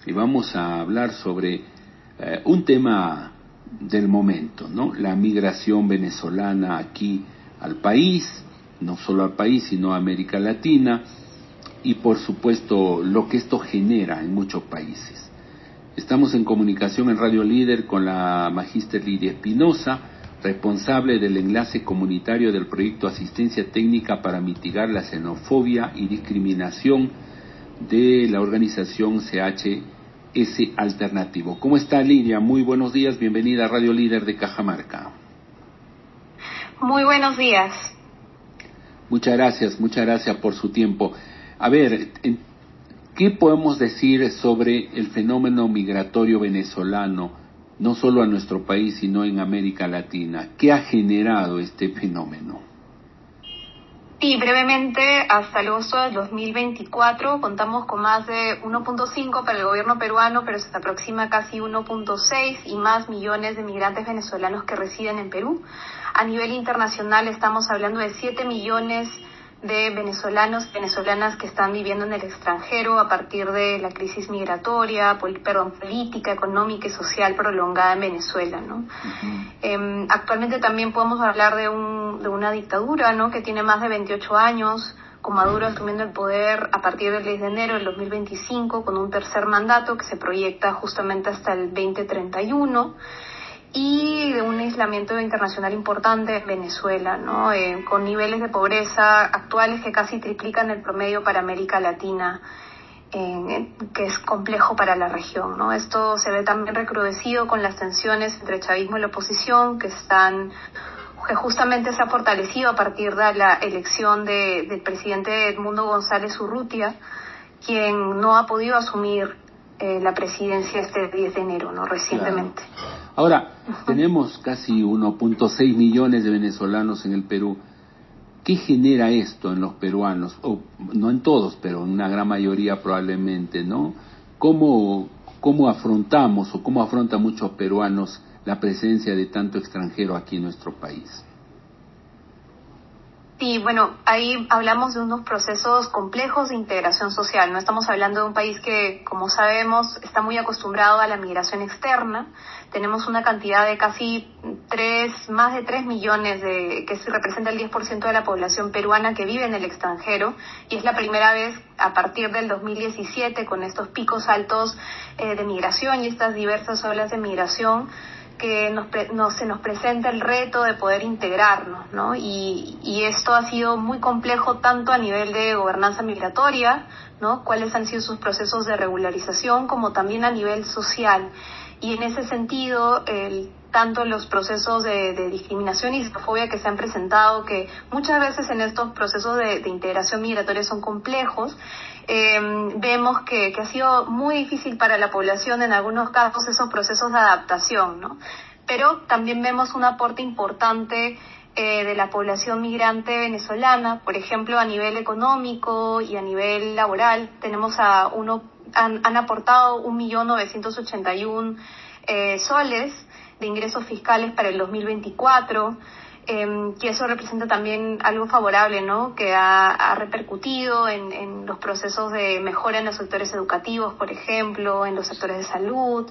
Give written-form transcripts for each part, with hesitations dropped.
y vamos a hablar sobre un tema del momento, ¿no? La migración venezolana aquí al país, no solo al país, sino a América Latina, y por supuesto lo que esto genera en muchos países. Estamos en comunicación en Radio Líder con la magíster Lidia Espinosa, responsable del enlace comunitario del proyecto Asistencia Técnica para Mitigar la Xenofobia y Discriminación de la organización CHS Alternativo. ¿Cómo está, Lidia? Muy buenos días, bienvenida a Radio Líder de Cajamarca. Muy buenos días. Muchas gracias por su tiempo. A ver, ¿qué podemos decir sobre el fenómeno migratorio venezolano, no solo a nuestro país, sino en América Latina? ¿Qué ha generado este fenómeno? Sí, brevemente, hasta agosto del 2024 contamos con más de 1.5 para el gobierno peruano, pero se aproxima casi 1.6 y más millones de migrantes venezolanos que residen en Perú. A nivel internacional estamos hablando de 7 millones de venezolanos y venezolanas que están viviendo en el extranjero a partir de la crisis migratoria, política, económica y social prolongada en Venezuela, ¿no? Uh-huh. Actualmente también podemos hablar de una dictadura, ¿no?, que tiene más de 28 años, con Maduro asumiendo el poder a partir del 10 de enero del 2025, con un tercer mandato que se proyecta justamente hasta el 2031. Y de un aislamiento internacional importante en Venezuela, ¿no? Con niveles de pobreza actuales que casi triplican el promedio para América Latina, que es complejo para la región, ¿no? Esto se ve también recrudecido con las tensiones entre el chavismo y la oposición, que justamente se ha fortalecido a partir de la elección del presidente Edmundo González Urrutia, quien no ha podido asumir la presidencia este 10 de enero, ¿no?, recientemente. Claro. Ahora, tenemos casi 1.6 millones de venezolanos en el Perú. ¿Qué genera esto en los peruanos? O no en todos, pero en una gran mayoría probablemente, ¿no? ¿Cómo afrontamos o cómo afrontan muchos peruanos la presencia de tanto extranjero aquí en nuestro país? Sí, bueno, ahí hablamos de unos procesos complejos de integración social. No estamos hablando de un país que, como sabemos, está muy acostumbrado a la migración externa. Tenemos una cantidad de casi más de 3 millones, que se representa el 10% de la población peruana que vive en el extranjero, y es la primera vez a partir del 2017, con estos picos altos de migración y estas diversas olas de migración, que se nos presenta el reto de poder integrarnos, ¿no? Y esto ha sido muy complejo tanto a nivel de gobernanza migratoria, ¿no?, cuáles han sido sus procesos de regularización, como también a nivel social. Y en ese sentido, tanto los procesos de discriminación y xenofobia que se han presentado, que muchas veces en estos procesos de integración migratoria son complejos, vemos que ha sido muy difícil para la población en algunos casos esos procesos de adaptación, ¿no? Pero también vemos un aporte importante de la población migrante venezolana, por ejemplo, a nivel económico y a nivel laboral. Han aportado 1.981.000 soles de ingresos fiscales para el 2024, que eso representa también algo favorable, ¿no?, que ha repercutido en los procesos de mejora en los sectores educativos, por ejemplo, en los sectores de salud.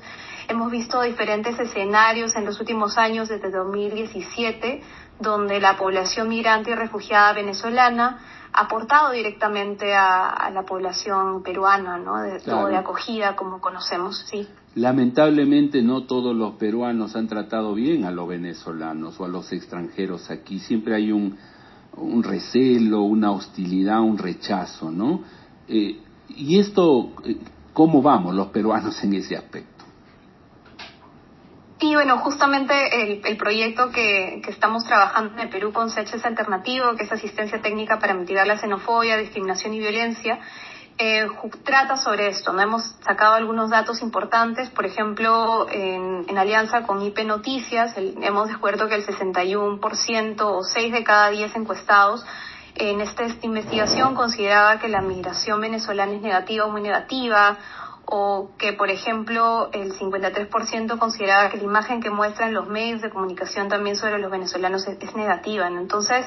Hemos visto diferentes escenarios en los últimos años, desde 2017, donde la población migrante y refugiada venezolana ha aportado directamente a la población peruana, ¿no?, claro, de acogida, como conocemos, sí. Lamentablemente no todos los peruanos han tratado bien a los venezolanos o a los extranjeros aquí. Siempre hay un recelo, una hostilidad, un rechazo, ¿no? Y esto, ¿cómo vamos los peruanos en ese aspecto? Sí, bueno, justamente el proyecto que estamos trabajando en el Perú con CHS Alternativo, que es Asistencia Técnica para Mitigar la Xenofobia, Discriminación y Violencia, trata sobre esto, ¿no? Hemos sacado algunos datos importantes, por ejemplo, en alianza con IP Noticias, hemos descubierto que el 61% o 6 de cada 10 encuestados en esta investigación consideraba que la migración venezolana es negativa o muy negativa, o que, por ejemplo, el 53% consideraba que la imagen que muestran los medios de comunicación también sobre los venezolanos es negativa, ¿no? Entonces,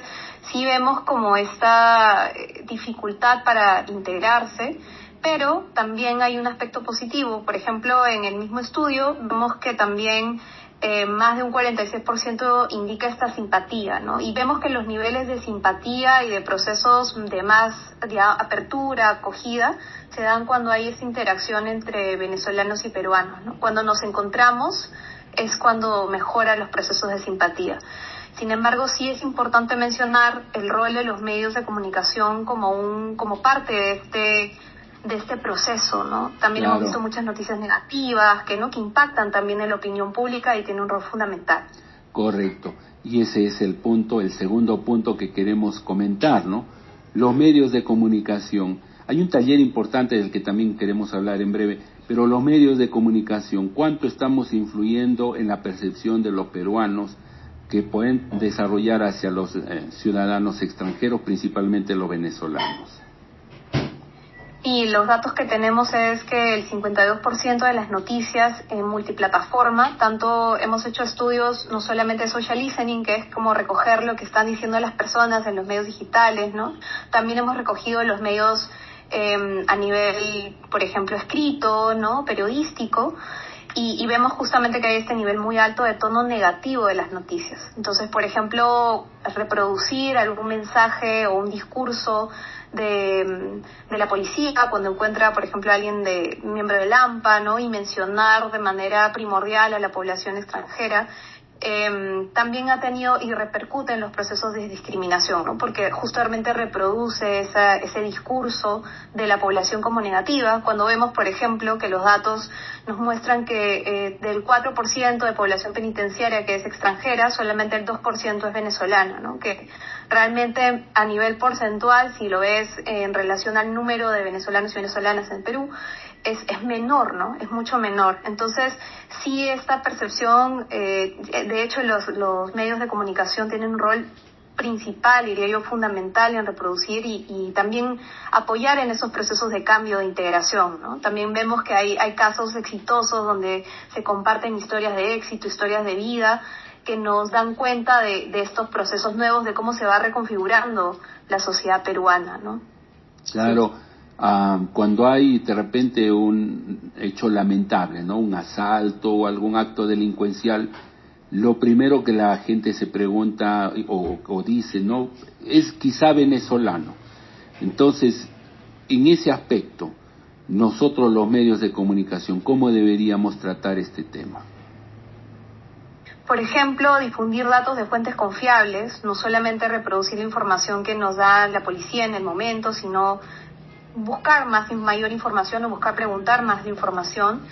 sí vemos como esta dificultad para integrarse, Pero también hay un aspecto positivo. Por ejemplo, en el mismo estudio vemos que también más de un 46% indica esta simpatía, ¿no? Y vemos que los niveles de simpatía y de procesos de más apertura, acogida, se dan cuando hay esta interacción entre venezolanos y peruanos, ¿no? Cuando nos encontramos es cuando mejoran los procesos de simpatía. Sin embargo, sí es importante mencionar el rol de los medios de comunicación como parte de este proceso, ¿no? También Claro. hemos visto muchas noticias negativas que impactan también en la opinión pública y tienen un rol fundamental. Correcto. Y ese es el punto, el segundo punto que queremos comentar, ¿no? Los medios de comunicación. Hay un taller importante del que también queremos hablar en breve, pero los medios de comunicación, ¿cuánto estamos influyendo en la percepción de los peruanos que pueden desarrollar hacia los ciudadanos extranjeros, principalmente los venezolanos? Y los datos que tenemos es que el 52% de las noticias en multiplataforma, tanto hemos hecho estudios no solamente de social listening, que es como recoger lo que están diciendo las personas en los medios digitales, ¿no? También hemos recogido los medios a nivel, por ejemplo, escrito, ¿no? Periodístico, y vemos justamente que hay este nivel muy alto de tono negativo de las noticias. Entonces, por ejemplo, reproducir algún mensaje o un discurso de la policía cuando encuentra, por ejemplo, a alguien miembro del AMPA, ¿no? Y mencionar de manera primordial a la población extranjera, también ha tenido y repercute en los procesos de discriminación, ¿no? Porque justamente reproduce ese discurso de la población como negativa, cuando vemos, por ejemplo, que los datos nos muestran que del 4% de población penitenciaria que es extranjera, solamente el 2% es venezolana, ¿no? Que realmente a nivel porcentual, si lo ves en relación al número de venezolanos y venezolanas en Perú, es menor, ¿no? Es mucho menor. Entonces, sí, esta percepción, de hecho, los medios de comunicación tienen un rol principal, diría yo, fundamental en reproducir y también apoyar en esos procesos de cambio, de integración, ¿no? También vemos que hay casos exitosos donde se comparten historias de éxito, historias de vida, que nos dan cuenta de estos procesos nuevos, de cómo se va reconfigurando la sociedad peruana, ¿no? Claro. Cuando hay de repente un hecho lamentable, ¿no? Un asalto o algún acto delincuencial, lo primero que la gente se pregunta o dice, ¿no? Es quizá venezolano. Entonces, en ese aspecto, nosotros los medios de comunicación, ¿cómo deberíamos tratar este tema? Por ejemplo, difundir datos de fuentes confiables, no solamente reproducir la información que nos da la policía en el momento, sino buscar mayor información o buscar preguntar más de información.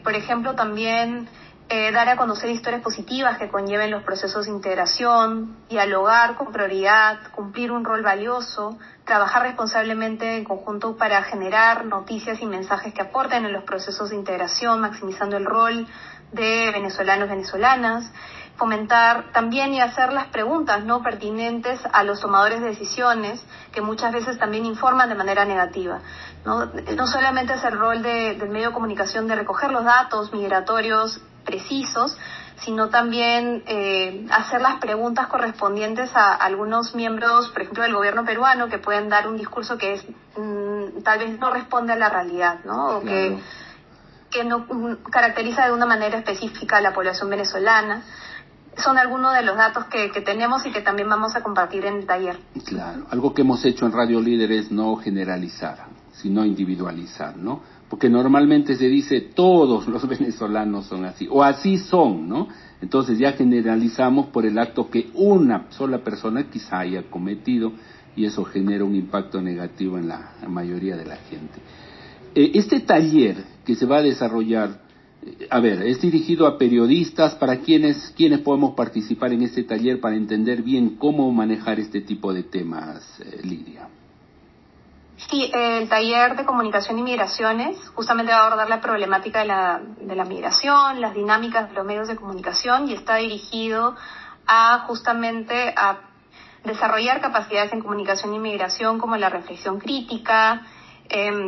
Por ejemplo, también dar a conocer historias positivas que conlleven los procesos de integración, dialogar con prioridad, cumplir un rol valioso, trabajar responsablemente en conjunto para generar noticias y mensajes que aporten en los procesos de integración, maximizando el rol de venezolanos, venezolanas, fomentar también y hacer las preguntas no pertinentes a los tomadores de decisiones que muchas veces también informan de manera negativa. No solamente es el rol del medio de comunicación de recoger los datos migratorios precisos, sino también hacer las preguntas correspondientes a algunos miembros, por ejemplo, del gobierno peruano, que pueden dar un discurso que es tal vez no responde a la realidad, ¿no? O Claro. que no caracteriza de una manera específica a la población venezolana. Son algunos de los datos que tenemos y que también vamos a compartir en el taller. Claro, algo que hemos hecho en Radio Líder es no generalizar, sino individualizar, ¿no? Porque normalmente se dice todos los venezolanos son así, o así son, ¿no? Entonces ya generalizamos por el acto que una sola persona quizá haya cometido y eso genera un impacto negativo en la mayoría de la gente. Este taller que se va a desarrollar, es dirigido a periodistas, para quienes podemos participar en este taller para entender bien cómo manejar este tipo de temas, Lidia. Sí, el taller de comunicación y migraciones justamente va a abordar la problemática de la migración, las dinámicas de los medios de comunicación, y está dirigido justamente a desarrollar capacidades en comunicación y migración como la reflexión crítica,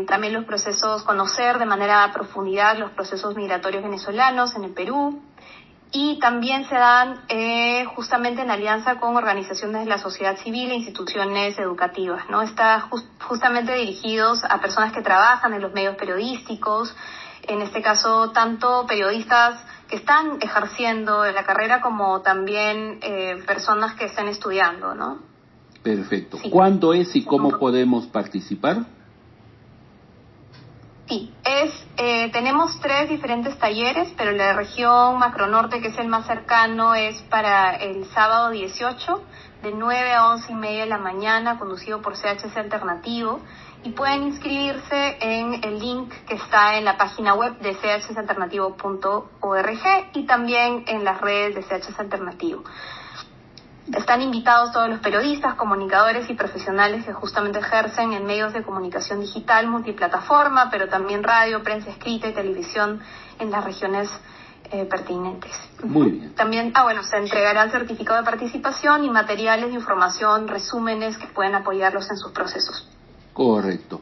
también los procesos, conocer de manera a profundidad los procesos migratorios venezolanos en el Perú, y también se dan justamente en alianza con organizaciones de la sociedad civil e instituciones educativas, ¿no? Está justamente dirigidos a personas que trabajan en los medios periodísticos, en este caso tanto periodistas que están ejerciendo la carrera como también personas que están estudiando, ¿no? Perfecto. Sí. ¿Cuándo es y cómo podemos participar? Sí, tenemos 3 diferentes talleres, pero la región Macronorte, que es el más cercano, es para el sábado 18, de 9 a 11:30 de la mañana, conducido por CHC Alternativo, y pueden inscribirse en el link que está en la página web de chcalternativo.org y también en las redes de CHC Alternativo. Están invitados todos los periodistas, comunicadores y profesionales que justamente ejercen en medios de comunicación digital multiplataforma, pero también radio, prensa escrita y televisión en las regiones pertinentes. Muy bien. También, se entregará el certificado de participación y materiales de información, resúmenes que pueden apoyarlos en sus procesos. Correcto.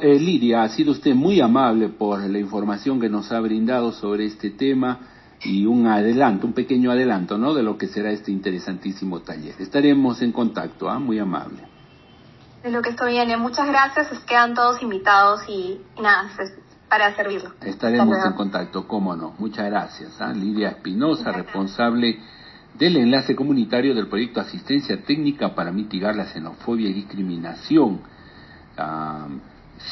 Lidia, ha sido usted muy amable por la información que nos ha brindado sobre este tema y un pequeño adelanto, ¿no?, de lo que será este interesantísimo taller. Estaremos en contacto, muy amable. De lo que esto viene, muchas gracias, quedan todos invitados y nada, para servirlo. Estaremos en contacto, cómo no. Muchas gracias. Lidia Espinosa, responsable del enlace comunitario del proyecto Asistencia Técnica para mitigar la xenofobia y discriminación.